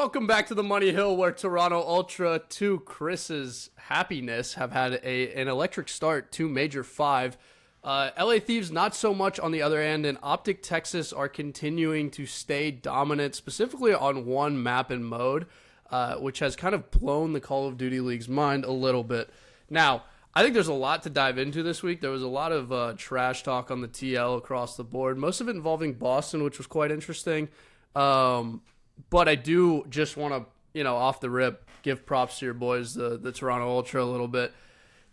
Welcome back to the Moneyhill, where Toronto Ultra, to Chris's happiness, have had an electric start to Major 5. LA Thieves not so much on the other end, and Optic Texas are continuing to stay dominant, specifically on one map and mode, which has kind of blown the Call of Duty League's mind a little bit. Now, I think there's a lot to dive into this week. There was a lot of trash talk on the TL across the board, most of it involving Boston, which was quite interesting. But I do just want to, off the rip, give props to your boys, the Toronto Ultra, a little bit.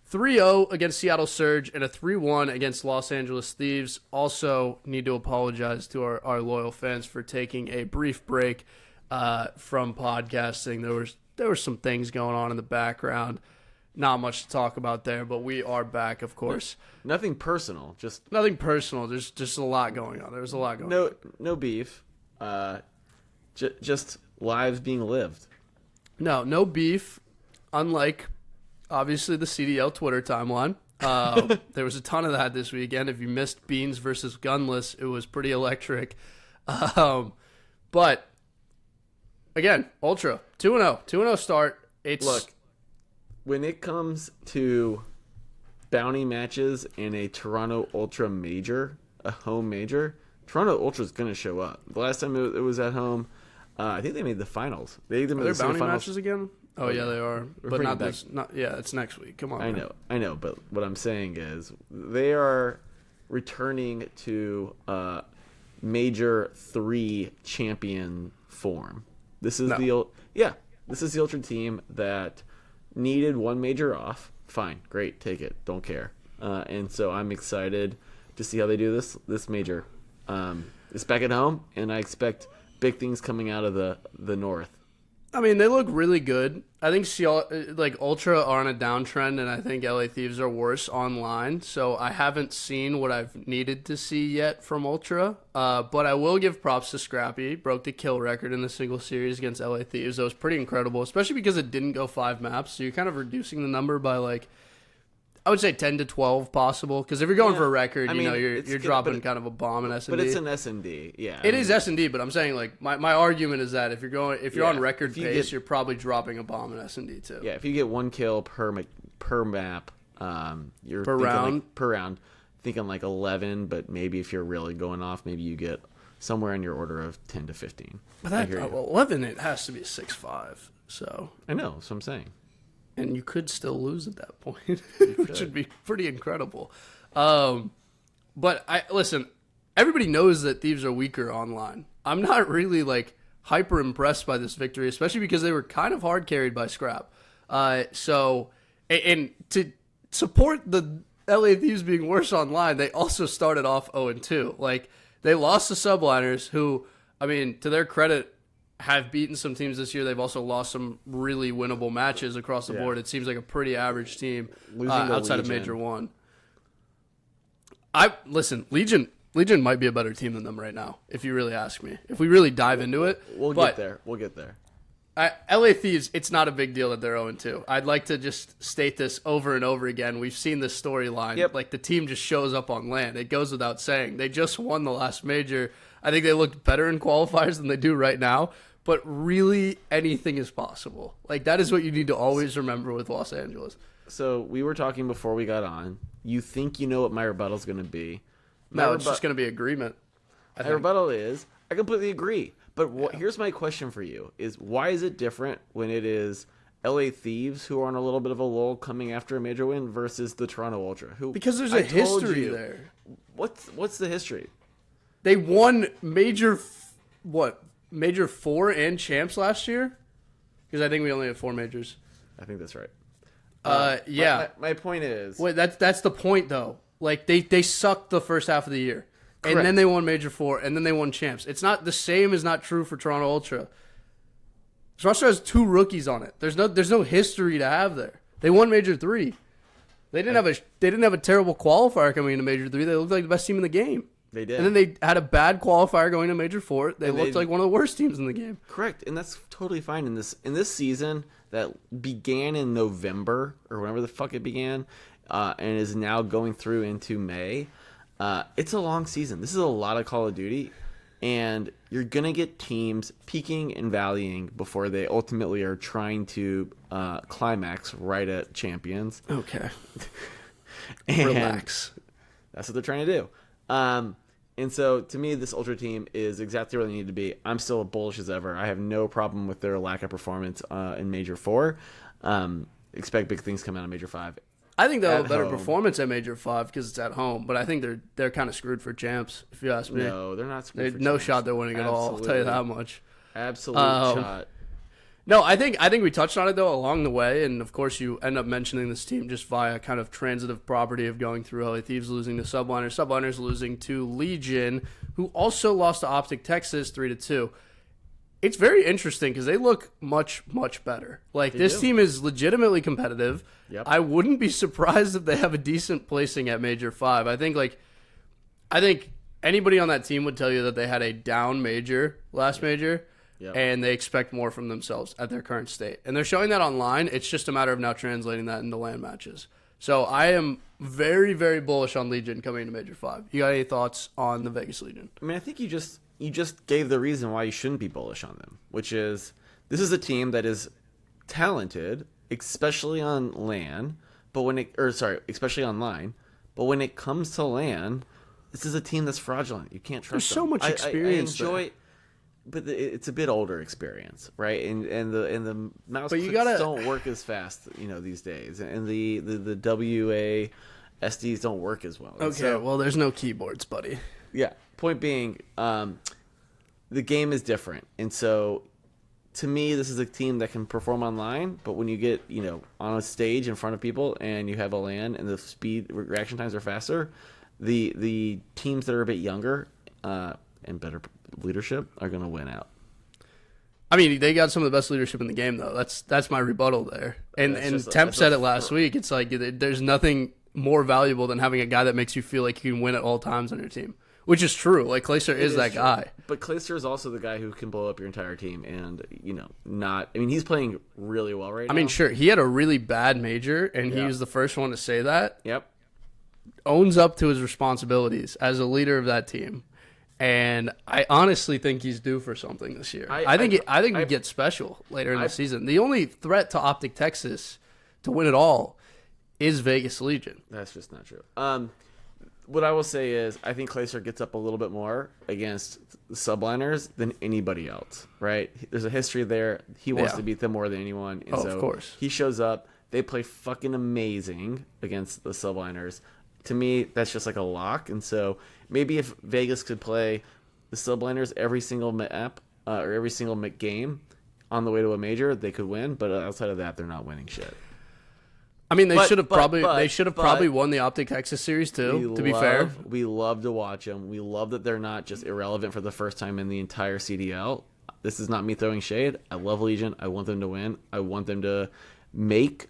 3-0 against Seattle Surge and a 3-1 against Los Angeles Thieves. Also need to apologize to our loyal fans for taking a brief break from podcasting. There were some things going on in the background. Not much to talk about there, but we are back, of course. Nothing personal. Nothing personal. There's just a lot going on. There's a lot going on. No beef. Just lives being lived. No beef, unlike, obviously, the CDL Twitter timeline. There was a ton of that this weekend. If you missed Beans versus Gunless, it was pretty electric. But, again, Ultra, 2-0. 2-0 start. Look, when it comes to bounty matches in a Toronto Ultra major, a home major, Toronto Ultra is going to show up. The last time it was at home, I think they made the finals. Are there bounty matches again? Oh yeah, they are. But not this. It's next week. Come on. I know. But what I'm saying is they are returning to Major 3 champion form. This is the Ultra team that needed one major off. Fine, great, take it. Don't care. And so I'm excited to see how they do this major. It's back at home, and I expect big things coming out of the north. I mean, they look really good. I think Ultra are on a downtrend, and I think LA Thieves are worse online. So I haven't seen what I've needed to see yet from Ultra. But I will give props to Scrappy. Broke the kill record in the single series against LA Thieves. That was pretty incredible, especially because it didn't go 5 maps. So you're kind of reducing the number by I would say 10 to 12 possible, because if you're going for a record, you're dropping kind of a bomb in S&D. But it's an S&D, yeah. It is S&D, but I'm saying my argument is that if you're on record pace, you're probably dropping a bomb in S&D too. Yeah, if you get 1 kill per map, you're per round, thinking 11. But maybe if you're really going off, maybe you get somewhere in your order of 10 to 15. But 11, it has to be a 6-5. So I know, that's what I'm saying. And you could still lose at that point, which would be pretty incredible. But listen, everybody knows that Thieves are weaker online. I'm not really hyper impressed by this victory, especially because they were kind of hard carried by Scrap. So to support the LA Thieves being worse online, they also started off 0-2. They lost to Subliners, who, I mean, to their credit, have beaten some teams this year. They've also lost some really winnable matches across the board. It seems like a pretty average team outside of Major 1. Legion might be a better team than them right now, if you really ask me. If we really dive into it. We'll get there. LA Thieves, it's not a big deal that they're 0-2. I'd like to just state this over and over again. We've seen this storyline. Yep. The team just shows up on land. It goes without saying. They just won the last major. I think they looked better in qualifiers than they do right now. But really, anything is possible. That is what you need to always remember with Los Angeles. So we were talking before we got on. You think you know what my rebuttal is going to be. It's just going to be agreement. My rebuttal is, I completely agree. But here's my question for you, is why is it different when it is LA Thieves, who are on a little bit of a lull coming after a major win, versus the Toronto Ultra? Because there's a history there. What's the history? They won Major 4 and champs last year? Because I think we only have 4 majors. I think that's right. Yeah. My point is... Wait, that's the point, though. They sucked the first half of the year. Correct. And then they won Major 4, and then they won champs. It's not the same is not true for Toronto Ultra. This roster has 2 rookies on it. There's no history to have there. They won Major 3. They didn't have a terrible qualifier coming into Major 3. They looked like the best team in the game. They did. And then they had a bad qualifier going to Major 4. They looked like one of the worst teams in the game. Correct, and that's totally fine. In this season that began in November, or whenever the fuck it began, and is now going through into May, it's a long season. This is a lot of Call of Duty, And you're going to get teams peaking and valleying before they ultimately are trying to climax right at champions. Okay. Relax. That's what they're trying to do. And so, to me, this Ultra team is exactly where they need to be. I'm still as bullish as ever. I have no problem with their lack of performance in Major 4. Expect big things coming out of Major 5. I think they'll have a better performance at Major 5 because it's at home, but I think they're kind of screwed for champs, if you ask me. No, they're not screwed for no champs. shot they're winning at all, I'll tell you that much. Absolute shot. No, I think we touched on it, though, along the way, and, of course, you end up mentioning this team just via kind of transitive property of going through LA Thieves losing to Subliners, Subliners losing to Legion, who also lost to Optic Texas 3-2. It's very interesting because they look much, much better. Like, this team is legitimately competitive. Yep. I wouldn't be surprised if they have a decent placing at Major 5. I think anybody on that team would tell you that they had a down major last major, and they expect more from themselves at their current state. And they're showing that online. It's just a matter of now translating that into LAN matches. So I am very, very bullish on Legion coming into Major 5. You got any thoughts on the Vegas Legion? I mean, I think you just gave the reason why you shouldn't be bullish on them, which is this is a team that is talented, especially on LAN, especially online. But when it comes to LAN, this is a team that's fraudulent. You can't trust them. There's so much experience. I enjoy, but it's a bit older experience, right? And the mouse clicks don't work as fast, these days, and the WA SDs don't work as well. Okay, well, there's no keyboards, buddy. Yeah. Point being, the game is different, and so to me, this is a team that can perform online. But when you get on a stage in front of people and you have a LAN and the speed reaction times are faster, the teams that are a bit younger and better leadership are going to win out. I mean, they got some of the best leadership in the game, though. That's my rebuttal there. And Temp said it last week. It's like there's nothing more valuable than having a guy that makes you feel like you can win at all times on your team. Which is true. Like, Clayster is that guy. But Clayster is also the guy who can blow up your entire team and, he's playing really well right now. I mean, sure. He had a really bad major, and he was the first one to say that. Yep. Owns up to his responsibilities as a leader of that team. And I honestly think he's due for something this year. I think he gets special later in the season. The only threat to Optic Texas to win it all is Vegas Legion. That's just not true. What I will say is I think Clayster gets up a little bit more against the Subliners than anybody else, right? There's a history there. He wants to beat them more than anyone. And so of course. He shows up. They play fucking amazing against the Subliners. To me, that's just like a lock. And so maybe if Vegas could play the Subliners every single map or every single game on the way to a major, they could win. But outside of that, they're not winning shit. I mean, they should have probably won the Optic Texas series too. To be fair, we love to watch them. We love that they're not just irrelevant for the first time in the entire CDL. This is not me throwing shade. I love Legion. I want them to win. I want them to make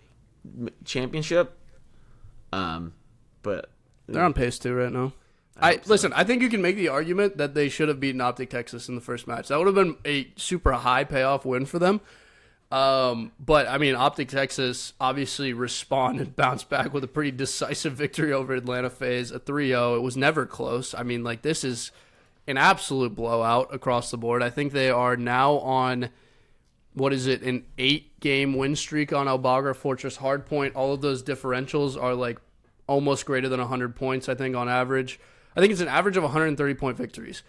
championship. But they're on pace too right now. Listen, I think you can make the argument that they should have beaten Optic Texas in the first match. That would have been a super high payoff win for them. But, I mean, Optic Texas obviously responded and bounced back with a pretty decisive victory over Atlanta Faze, a 3-0. It was never close. I mean, like, this is an absolute blowout across the board. I think they are now on, an 8-game win streak on aBeZy, Fortress, Hardpoint. All of those differentials are, like, almost greater than 100 points, I think, on average. I think it's an average of 130-point victories,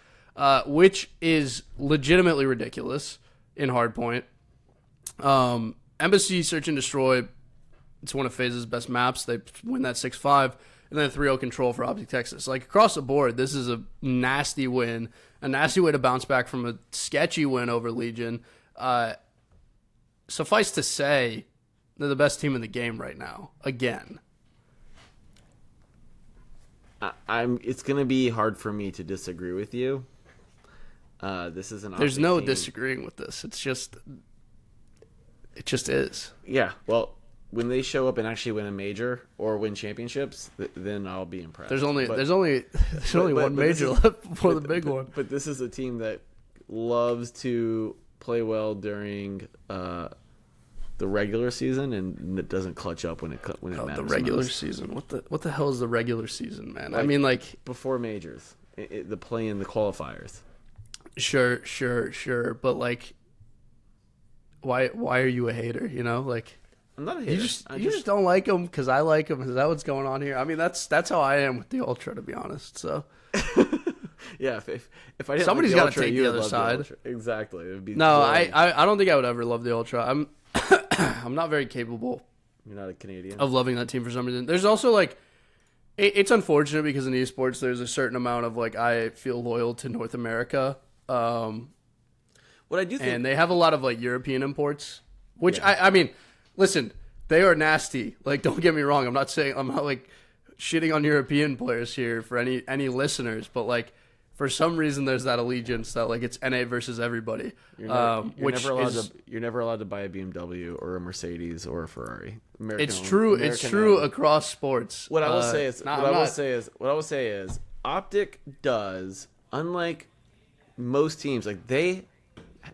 which is legitimately ridiculous in Hardpoint. Embassy Search and Destroy, it's one of Faze's best maps. They win that 6-5, and then 3-0 control for Optic Texas. Like, across the board, this is a nasty win, a nasty way to bounce back from a sketchy win over Legion. Suffice to say, they're the best team in the game right now, again. It's going to be hard for me to disagree with you. This is an There's no team. disagreeing with this. It just is. Yeah, well, when they show up and actually win a major or win championships, then I'll be impressed. There's only one major left before the big one. But this is a team that loves to play well during the regular season, and it doesn't clutch up when it matters. The regular season. What the hell is the regular season, man? I mean, like before majors, the play-in, the qualifiers. Sure. But like, why are you a hater? You know, like I'm not a hater. You just don't like him because I like him. Is that what's going on here? I mean, that's how I am with the Ultra, to be honest. So yeah, if I didn't somebody's like got to take the other side. Exactly. It would be no, I don't think I would ever love the Ultra. I'm not very capable. You're not a Canadian of loving that team for some reason. There's also like, it's unfortunate because in esports there's a certain amount of like I feel loyal to North America. What I do think, and they have a lot of like European imports, which I mean, listen, they are nasty. Like, don't get me wrong. I'm not like shitting on European players here for any listeners, but like for some reason there's that allegiance that like it's NA versus everybody. You're never allowed to buy a BMW or a Mercedes or a Ferrari. It's true across sports. What I will say is Optic does, unlike most teams, like they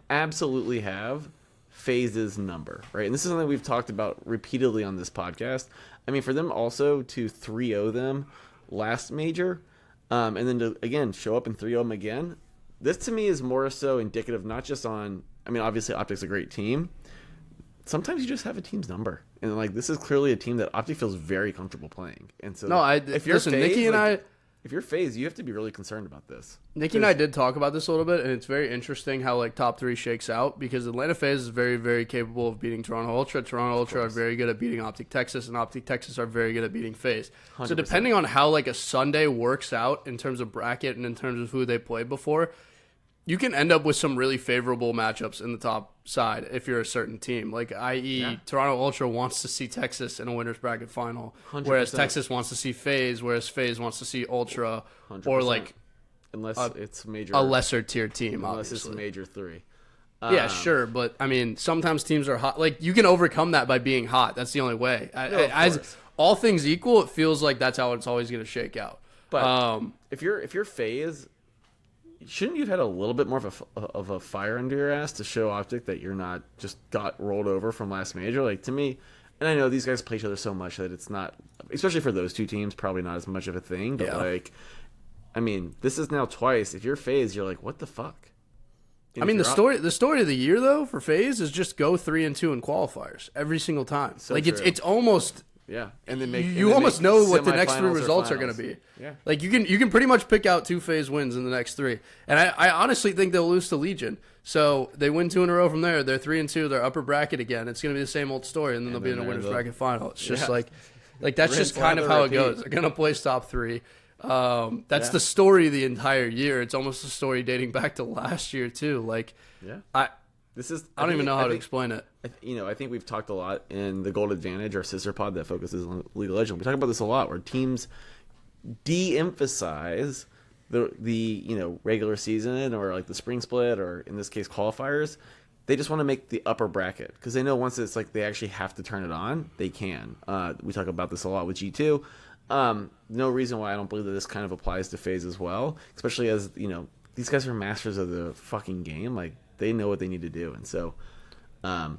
absolutely have Faze's number, right? And this is something we've talked about repeatedly on this podcast. I mean, for them also to 3-0 them last major, and then to again show up and 3-0 them again, this to me is more so indicative not just on, I mean, obviously Optic's a great team. Sometimes you just have a team's number, and like this is clearly a team that Optic feels very comfortable playing. And so, if you're listen, Faze, Nikki and if you're Faze, you have to be really concerned about this. Nikki and I did talk about this a little bit, and it's very interesting how like top 3 shakes out because Atlanta Faze is very, very capable of beating Toronto Ultra. Toronto Ultra are very good at beating Optic Texas, and Optic Texas are very good at beating Faze. 100%. So depending on how like a Sunday works out in terms of bracket and in terms of who they played before, you can end up with some really favorable matchups in the top side if you're a certain team. Like, i.e., Toronto Ultra wants to see Texas in a winner's bracket final, 100%. Whereas Texas wants to see Faze, whereas Faze wants to see Ultra, 100%. Or like unless it's major, a lesser tier team. Unless obviously. It's major 3. Yeah, sure, but I mean, sometimes teams are hot. Like, you can overcome that by being hot. That's the only way. As all things equal, it feels like that's how it's always going to shake out. But if you're Faze, shouldn't you have had a little bit more of a fire under your ass to show Optic that you're not just got rolled over from last major? Like, to me, and I know these guys play each other so much that it's not, especially for those two teams, probably not as much of a thing. But like, I mean, this is now twice. If you're Faze, you're like, what the fuck? And I mean, the story of the year though for Faze is just go 3-2 in qualifiers every single time. So like true. It's almost. Yeah, and then you almost know what the next 3 results are going to be. Yeah, like you can pretty much pick out 2 Faze wins in the next 3, and I honestly think they'll lose to Legion. So they win 2 in a row from there. They're 3-2. They're upper bracket again. It's going to be the same old story, and then they'll be in a winners bracket final. It's just like that's just kind of how it goes. They're going to place top 3. That's the story the entire year. It's almost a story dating back to last year too. Like I don't even know how to explain it. I think we've talked a lot in the Gold Advantage, our sister pod that focuses on League of Legends. We talk about this a lot, where teams de-emphasize the regular season or like the spring split or in this case qualifiers. They just want to make the upper bracket because they know once it's like they actually have to turn it on, they can. We talk about this a lot with G2. No reason why I don't believe that this kind of applies to Faze as well, especially as these guys are masters of the fucking game. Like, they know what they need to do, and so, I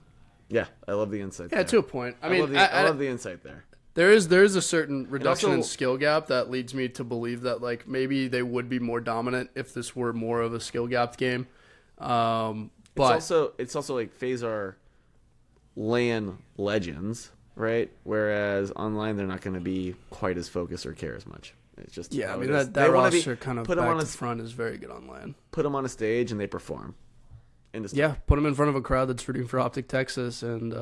love the insight. Yeah, there. To a point. I mean, I love the insight there. There is a certain reduction in skill gap that leads me to believe that like maybe they would be more dominant if this were more of a skill gapped game. But it's also like Faze are LAN legends, right? Whereas online they're not going to be quite as focused or care as much. It's just I mean that roster kind of back to front is very good on LAN. Put them on a stage and they perform. Put them in front of a crowd that's rooting for Optic Texas, and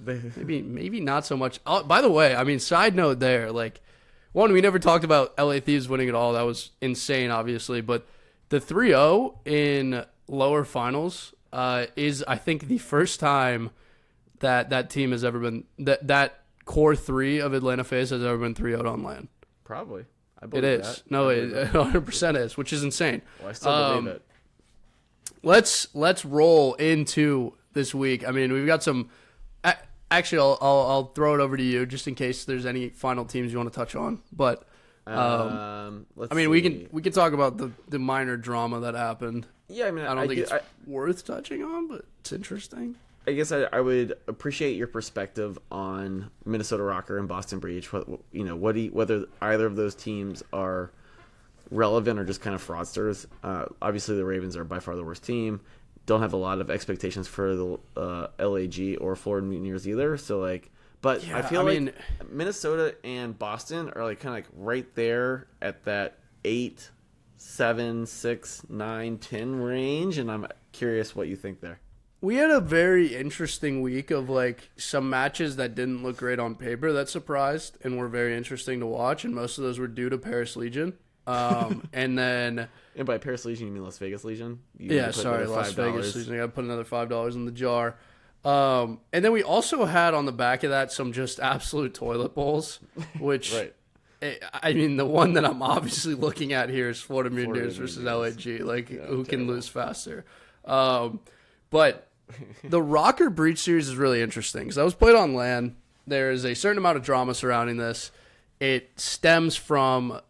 maybe not so much. Oh, by the way, I mean, side note there, like, one, we never talked about LA Thieves winning at all. That was insane, obviously, but the 3-0 in lower finals is, I think, the first time that team has ever been that core 3 of Atlanta Faze has ever been 3-0'd on LAN. Probably, I believe it is. That. No, it 100% is, which is insane. Well, I still believe it. Let's roll into this week. I mean, we've got some. Actually, I'll throw it over to you just in case there's any final teams you want to touch on. But we can talk about the minor drama that happened. Yeah, I mean, I don't think it's worth touching on, but it's interesting. I guess I would appreciate your perspective on Minnesota Røkkr and Boston Breach. Whether either of those teams are relevant are just kind of fraudsters. Obviously, the Ravens are by far the worst team. Don't have a lot of expectations for the LAG or Florida Mutineers either. So like, but Yeah, I feel I like mean- Minnesota and Boston are like kind of like right there at that 8, 7, 6, 9, 10 range, and I'm curious what you think there. We had a very interesting week of like some matches that didn't look great on paper that surprised and were very interesting to watch, and most of those were due to Paris Legion. And then And by Paris Legion, you mean Las Vegas Legion? You need yeah, to put sorry, another Las $5. Vegas Legion. I got to put another $5 in the jar. And then we also had on the back of that some just absolute toilet bowls, which Right. I mean, the one that I'm obviously looking at here is Florida Mutineers versus Mutineers. LAG. Like, who can terrible. lose faster? But the Røkkr Breach series is really interesting because that was played on LAN. There is a certain amount of drama surrounding this. It stems from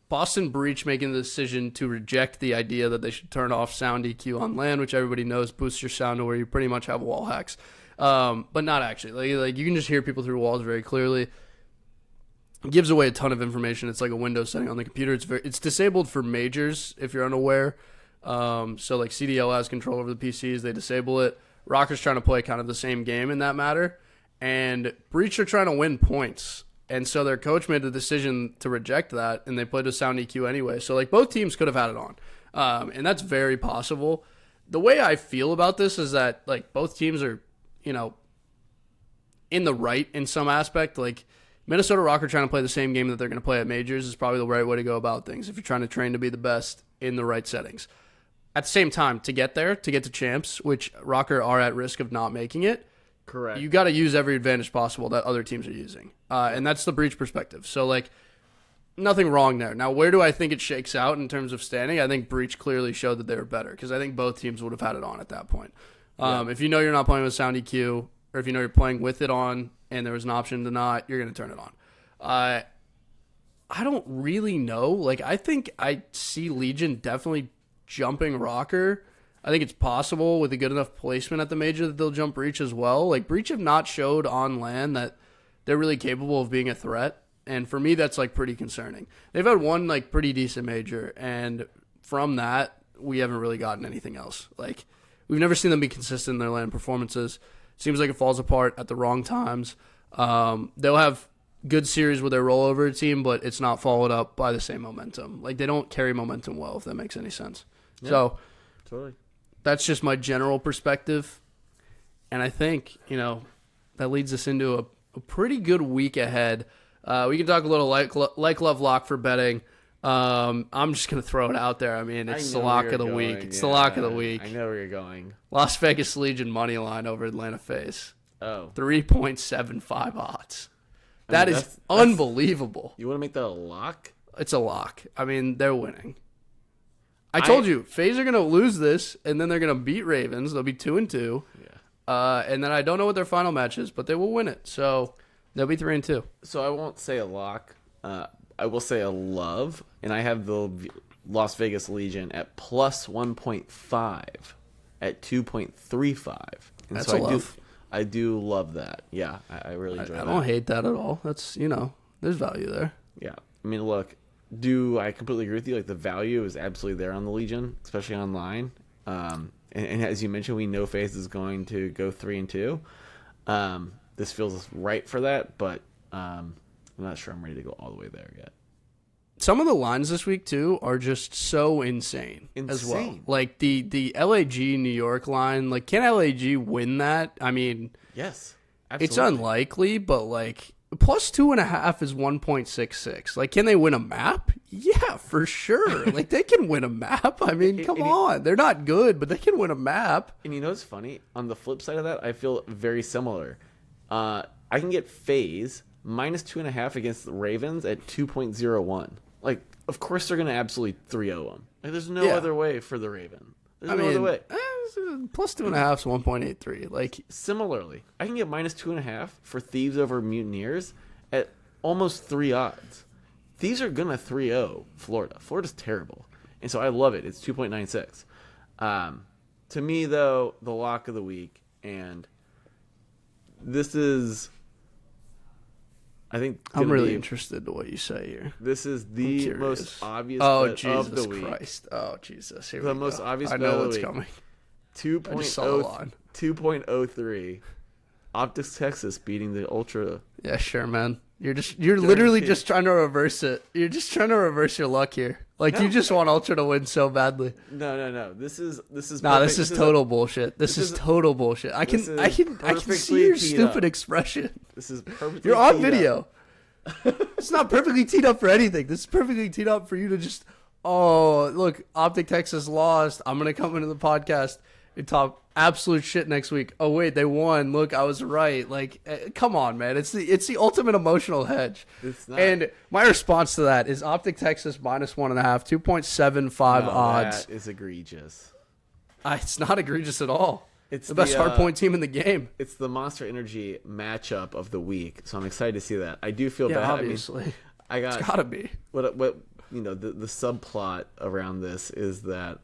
Boston Breach making the decision to reject the idea that they should turn off sound EQ on LAN, which everybody knows boosts your sound to where you pretty much have wall hacks. But not actually. Like you can just hear people through walls very clearly. It gives away a ton of information. It's like a Windows setting on the computer. It's disabled for majors if you're unaware. So like CDL has control over the PCs. They disable it. Røkkr's trying to play kind of the same game in that matter. And Breach are trying to win points. And so their coach made the decision to reject that, and they played with sound EQ anyway. So like both teams could have had it on. And that's very possible. The way I feel about this is that like both teams are, in the right in some aspect. Like Minnesota Røkkr trying to play the same game that they're going to play at majors is probably the right way to go about things if you're trying to train to be the best in the right settings. At the same time, to get there, to get to champs, which Røkkr are at risk of not making it, Correct. you got to use every advantage possible that other teams are using. And that's the Breach perspective. So, like, nothing wrong there. Now, where do I think it shakes out in terms of standing? I think Breach clearly showed that they were better because I think both teams would have had it on at that point. If you know you're not playing with sound EQ, or if you know you're playing with it on and there was an option to not, you're going to turn it on. I don't really know. Like, I think I see Legion definitely jumping Røkkr. I think it's possible with a good enough placement at the major that they'll jump Breach as well. Like, Breach have not showed on LAN that they're really capable of being a threat. And for me, that's, like, pretty concerning. They've had one, like, pretty decent major. And from that, we haven't really gotten anything else. Like, we've never seen them be consistent in their LAN performances. Seems like it falls apart at the wrong times. They'll have good series with their rollover team, but it's not followed up by the same momentum. Like, they don't carry momentum well, if that makes any sense. Yeah, So totally. that's just my general perspective. And I think, that leads us into a pretty good week ahead. We can talk a little like love, lock for betting. I'm just going to throw it out there. I mean, it's the lock of the week. It's the lock of the week. I know where you're going. Las Vegas Legion money line over Atlanta Faze. Oh. 3.75 odds. That is that's unbelievable. You want to make that a lock? It's a lock. I mean, they're winning. I told you, FaZe are going to lose this, and then they're going to beat Ravens. They'll be 2-2. Yeah. And then I don't know what their final match is, but they will win it. So they'll be 3-2. So I won't say a lock. I will say a love, and I have the Las Vegas Legion at plus 1.5 at 2.35. And That's so a love. I do love that. Yeah, I really enjoy I that. don't hate that at all. That's, there's value there. Yeah. I mean, look, I completely agree with you. Like, the value is absolutely there on the Legion, especially online. And as you mentioned, we know FaZe is going to go 3-2. This feels right for that, but I'm not sure I'm ready to go all the way there yet. Some of the lines this week, too, are just so insane as well. Insane. Like, the LAG New York line, like, can LAG win that? I mean, Yes, it's absolutely. unlikely, but, like, plus 2.5 is 1.66. Like, can they win a map? Yeah, for sure. Like, they can win a map. I mean, come on. They're not good, but they can win a map. And you know what's funny? On the flip side of that, I feel very similar. I can get FaZe minus 2.5 against the Ravens at 2.01. Like, of course they're going to absolutely 3-0 them. Like, there's no other way for the Raven. There's no other way. Plus 2.5 is 1.83. Like, Similarly, I can get minus 2.5 for Thieves over Mutineers at almost 3 odds. Thieves are going to 3-0 Florida. Florida's terrible. And so I love it. It's 2.96. To me, though, the lock of the week, and this is... I think I'm really interested in what you say here. This is the most obvious bet of the week. Christ. Oh, Jesus. Here the we most go. obvious I bet know of what's the week. coming. 2.03. Optic Texas beating the Ultra. Yeah, sure, man. You're literally just trying to reverse it. You're just trying to reverse your luck here. Like, you just want Ultra to win so badly. No. This is total bullshit. This is total bullshit. I can see your stupid expression. This is perfectly You're on video. It's not perfectly teed up for anything. This is perfectly teed up for you to just, oh, look, Optic Texas lost. I'm going to come into the podcast and talk absolute shit next week. Oh, wait, they won. Look, I was right. Like, come on, man. It's the ultimate emotional hedge. It's not. And my response to that is Optic Texas -1.5, 2.75 odds. That is egregious. It's not egregious at all. It's the best hardpoint team in the game. It's the Monster Energy matchup of the week, so I'm excited to see that. I do feel bad. Obviously. It's gotta be. What the subplot around this is that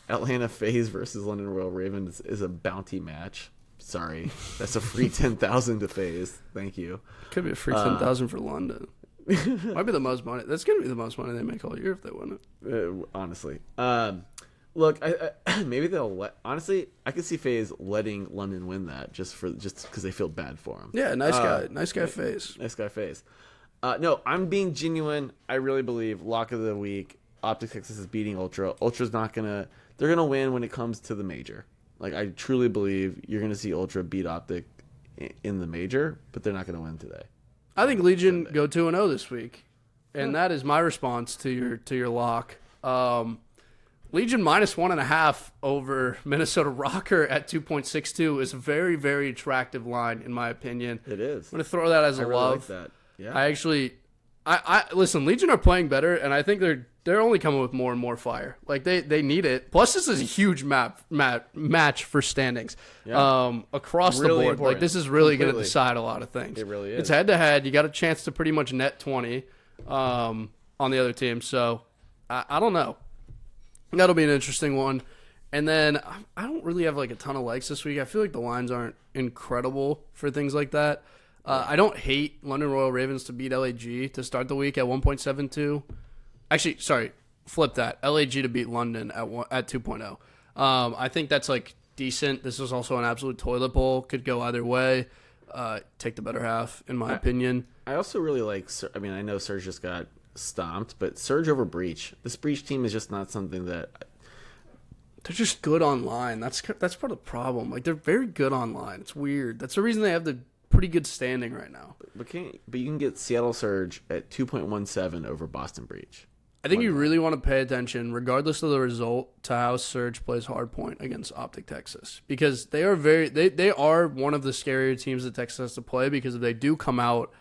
Atlanta Faze versus London Royal Ravens is a bounty match. Sorry, that's a free 10,000 to Faze. Thank you. Could be a free 10,000 for London. Might be the most money. That's gonna be the most money they make all year if they win it. Honestly, look, I maybe they'll honestly, I could see Faze letting London win that just because they feel bad for him. Yeah, nice guy, Faze. Nice guy, Faze. No, I'm being genuine. I really believe lock of the week. Optic Texas is beating Ultra. Ultra's they're gonna win when it comes to the major. Like, I truly believe you're gonna see Ultra beat Optic in the major, but they're not gonna win today. I think Legion go 2-0 this week, and that is my response to your lock. Legion -1.5 over Minnesota Røkkr at 2.62 is a very, very attractive line in my opinion. It is. I'm gonna throw that as a really love. like that. Yeah. I actually, I listen. Legion are playing better, and I think they're only coming with more and more fire. Like they need it. Plus, this is a huge match for standings across Really the board. important. Like, this is really going to decide a lot of things. It really is. It's head to head. You got a chance to pretty much net 20 on the other team. So I don't know. That'll be an interesting one. And then I don't really have like a ton of likes this week. I feel like the lines aren't incredible for things like that. I don't hate London Royal Ravens to beat LAG to start the week at 1.72. Actually, sorry, flip that. LAG to beat London at 2.0. I think that's like decent. This is also an absolute toilet bowl. Could go either way. Take the better half, in my opinion. I also really like. I mean, I know Surge just got stomped, but Surge over Breach. This Breach team is just not something that. They're just good online. That's part of the problem. Like, they're very good online. It's weird. That's the reason they have the pretty good standing right now. But you can get Seattle Surge at 2.17 over Boston Breach. I think you really want to pay attention, regardless of the result, to how Surge plays hardpoint against Optic Texas, because they are they are one of the scarier teams that Texas has to play, because if they do come out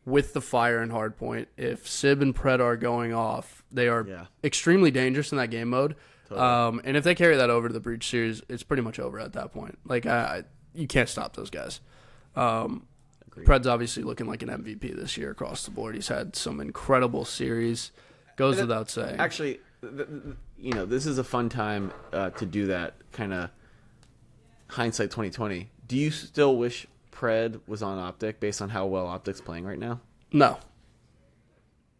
with the fire and hardpoint, if Sib and Pred are going off, they are extremely dangerous in that game mode. Totally. And if they carry that over to the Breach series, it's pretty much over at that point. Like, you can't stop those guys. Pred's obviously looking like an MVP this year across the board. He's had some incredible series. Goes without saying. Actually, this is a fun time to do that kind of hindsight 2020. Do you still wish Pred was on Optic based on how well Optic's playing right now? No.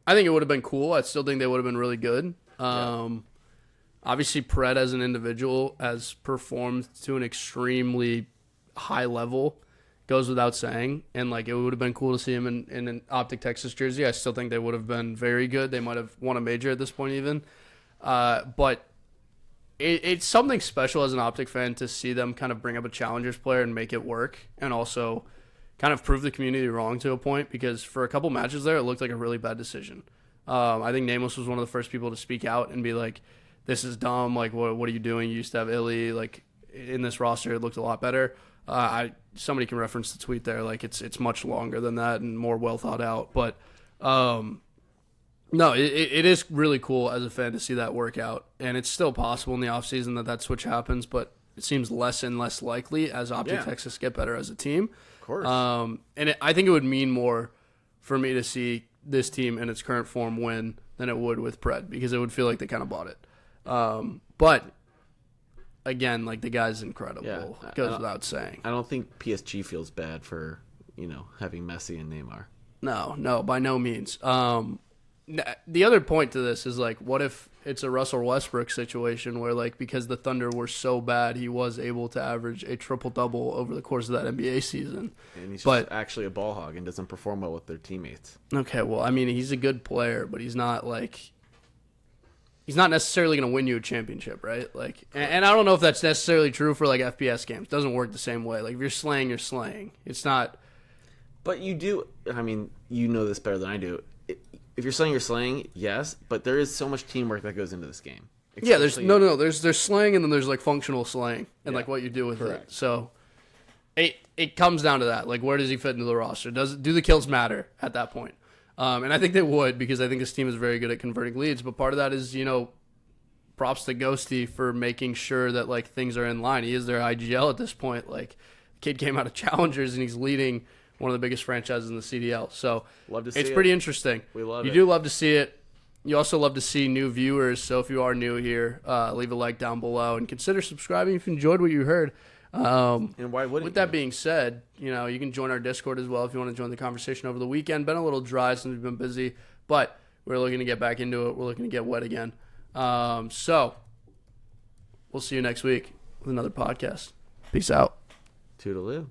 I think it would have been cool. I still think they would have been really good. Obviously, Pred as an individual has performed to an extremely high level. Goes without saying, and like, it would have been cool to see him in an Optic Texas jersey. I still think they would have been very good. They might have won a major at this point even. But it's something special as an Optic fan to see them kind of bring up a Challengers player and make it work, and also kind of prove the community wrong to a point, because for a couple matches there, it looked like a really bad decision. I think Nameless was one of the first people to speak out and be like, this is dumb. Like, what are you doing? You used to have iLLeY. Like, in this roster, it looked a lot better. Somebody can reference the tweet there. Like, it's much longer than that and more well thought out. But no, it is really cool as a fan to see that work out, and it's still possible in the offseason that switch happens, but it seems less and less likely as Optic Texas get better as a team. Of course. I think it would mean more for me to see this team in its current form win than it would with Pred, because it would feel like they kind of bought it. But again, like, the guy's incredible. Goes without saying. I don't think PSG feels bad for, having Messi and Neymar. No, by no means. The other point to this is like, what if it's a Russell Westbrook situation where like because the Thunder were so bad, he was able to average a triple-double over the course of that NBA season. And he's just actually a ball hog and doesn't perform well with their teammates. Okay, well, I mean, he's a good player, but he's not necessarily going to win you a championship, right? Like, and I don't know if that's necessarily true for like FPS games. It doesn't work the same way. Like if you're slaying, you're slaying. It's not. But you do. I mean, you know this better than I do. If you're slaying, you're slaying. Yes, but there is so much teamwork that goes into this game. Yeah, there's there's slaying and then there's like functional slaying and like what you do with it. So it comes down to that. Like where does he fit into the roster? Do the kills matter at that point? And I think they would, because I think this team is very good at converting leads. But part of that is, props to Ghosty for making sure that like things are in line. He is their IGL at this point. Like, the kid came out of Challengers and he's leading one of the biggest franchises in the CDL. So it's pretty interesting. We love it. You do love to see it. You also love to see new viewers. So if you are new here, leave a like down below and consider subscribing if you enjoyed what you heard. And why wouldn't with that being said, you can join our Discord as well if you want to join the conversation over the weekend. Been a little dry since we've been busy, but we're looking to get back into it. We're looking to get wet again. So we'll see you next week with another podcast. Peace out. Toodaloo.